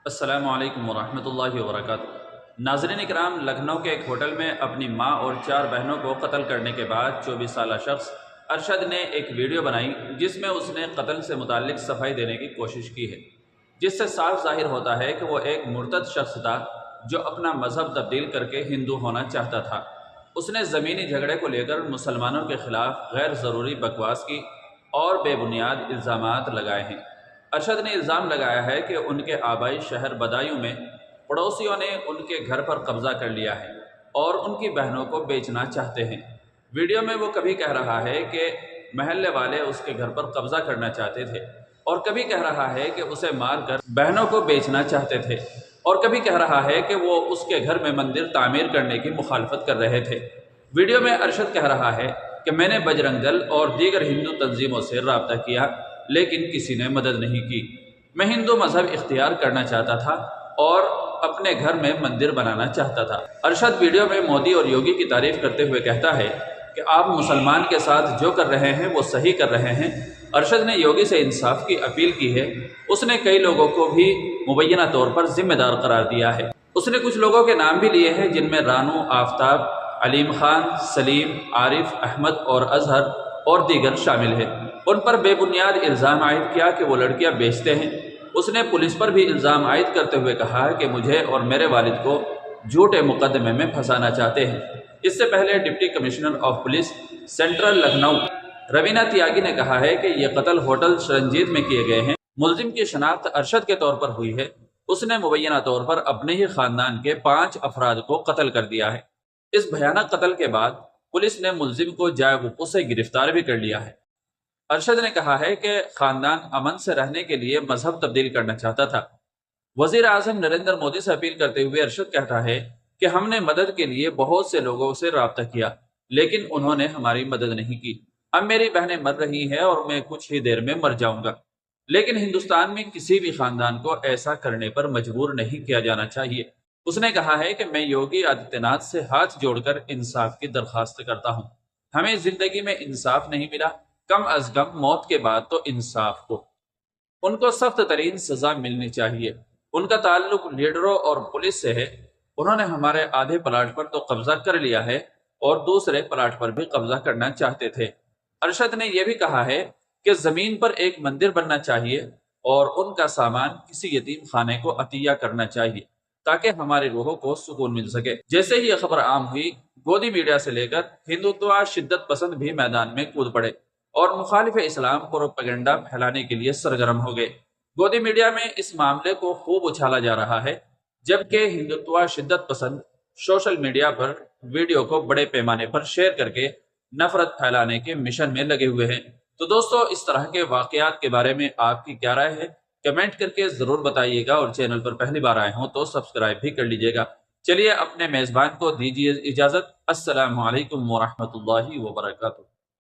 السلام علیکم ورحمۃ اللہ وبرکاتہ۔ ناظرین اکرام، لکھنؤ کے ایک ہوٹل میں اپنی ماں اور 4 بہنوں کو قتل کرنے کے بعد 24 سالہ شخص ارشد نے ایک ویڈیو بنائی جس میں اس نے قتل سے متعلق صفائی دینے کی کوشش کی ہے، جس سے صاف ظاہر ہوتا ہے کہ وہ ایک مرتد شخص تھا جو اپنا مذہب تبدیل کر کے ہندو ہونا چاہتا تھا۔ اس نے زمینی جھگڑے کو لے کر مسلمانوں کے خلاف غیر ضروری بکواس کی اور بے بنیاد الزامات لگائے ہیں۔ ارشد نے الزام لگایا ہے کہ ان کے آبائی شہر بدایوں میں پڑوسیوں نے ان کے گھر پر قبضہ کر لیا ہے اور ان کی بہنوں کو بیچنا چاہتے ہیں۔ ویڈیو میں وہ کبھی کہہ رہا ہے کہ محلے والے اس کے گھر پر قبضہ کرنا چاہتے تھے، اور کبھی کہہ رہا ہے کہ اسے مار کر بہنوں کو بیچنا چاہتے تھے، اور کبھی کہہ رہا ہے کہ وہ اس کے گھر میں مندر تعمیر کرنے کی مخالفت کر رہے تھے۔ ویڈیو میں ارشد کہہ رہا ہے کہ میں نے بجرنگ دل اور دیگر ہندو تنظیموں سے رابطہ کیا لیکن کسی نے مدد نہیں کی۔ میں ہندو مذہب اختیار کرنا چاہتا تھا اور اپنے گھر میں مندر بنانا چاہتا تھا۔ ارشد ویڈیو میں مودی اور یوگی کی تعریف کرتے ہوئے کہتا ہے کہ آپ مسلمان کے ساتھ جو کر رہے ہیں وہ صحیح کر رہے ہیں۔ ارشد نے یوگی سے انصاف کی اپیل کی ہے۔ اس نے کئی لوگوں کو بھی مبینہ طور پر ذمہ دار قرار دیا ہے۔ اس نے کچھ لوگوں کے نام بھی لیے ہیں جن میں رانو، آفتاب، علیم خان، سلیم، عارف، احمد اور اظہر اور دیگر شامل ہیں۔ ان پر بے بنیاد الزام عائد کیا کہ وہ لڑکیاں بیچتے ہیں۔ اس نے پولیس پر بھی الزام عائد کرتے ہوئے کہا ہے کہ مجھے اور میرے والد کو جھوٹے مقدمے میں پھنسانا چاہتے ہیں۔ اس سے پہلے deputy commissioner of police central Lucknow Raveena Tyagi نے کہا ہے کہ یہ قتل ہوٹل شرنجیت میں کیے گئے ہیں۔ ملزم کی شناخت ارشد کے طور پر ہوئی ہے۔ اس نے مبینہ طور پر اپنے ہی خاندان کے 5 افراد کو قتل کر دیا ہے۔ اس بھیانک قتل کے بعد پولیس نے ملزم کو جائے وقوع سے گرفتار بھی کر لیا ہے۔ ارشد نے کہا ہے کہ خاندان امن سے رہنے کے لیے مذہب تبدیل کرنا چاہتا تھا۔ وزیر اعظم نریندر مودی سے اپیل کرتے ہوئے ارشد کہتا ہے کہ ہم نے مدد کے لیے بہت سے لوگوں سے رابطہ کیا لیکن انہوں نے ہماری مدد نہیں کی۔ اب میری بہنیں مر رہی ہیں اور میں کچھ ہی دیر میں مر جاؤں گا، لیکن ہندوستان میں کسی بھی خاندان کو ایسا کرنے پر مجبور نہیں کیا جانا چاہیے۔ اس نے کہا ہے کہ میں یوگی آدتیہ ناتھ سے ہاتھ جوڑ کر انصاف کی درخواست کرتا ہوں۔ ہمیں زندگی میں انصاف نہیں ملا، کم از کم موت کے بعد تو انصاف ہو۔ ان کو سخت ترین سزا ملنی چاہیے۔ ان کا تعلق لیڈروں اور پولیس سے ہے۔ انہوں نے ہمارے آدھے پلاٹ پر تو قبضہ کر لیا ہے اور دوسرے پلاٹ پر بھی قبضہ کرنا چاہتے تھے۔ ارشد نے یہ بھی کہا ہے کہ زمین پر ایک مندر بننا چاہیے اور ان کا سامان کسی یتیم خانے کو عطیہ کرنا چاہیے تاکہ ہماری روحوں کو سکون مل سکے۔ جیسے ہی یہ خبر عام ہوئی، گودی میڈیا سے لے کر ہندوتوا شدت پسند بھی میدان میں کود پڑے اور مخالف اسلام پروپیگنڈا پھیلانے کے لیے سرگرم ہو گئے۔ گودی میڈیا میں اس معاملے کو خوب اچھالا جا رہا ہے، جبکہ ہندوتوا شدت پسند سوشل میڈیا پر ویڈیو کو بڑے پیمانے پر شیئر کر کے نفرت پھیلانے کے مشن میں لگے ہوئے ہیں۔ تو دوستو، اس طرح کے واقعات کے بارے میں آپ کی کیا رائے ہے؟ کمنٹ کر کے ضرور بتائیے گا، اور چینل پر پہلی بار آئے ہوں تو سبسکرائب بھی کر لیجیے گا۔ چلیے اپنے میزبان کو دیجیے اجازت۔ السلام علیکم ورحمۃ اللہ وبرکاتہ۔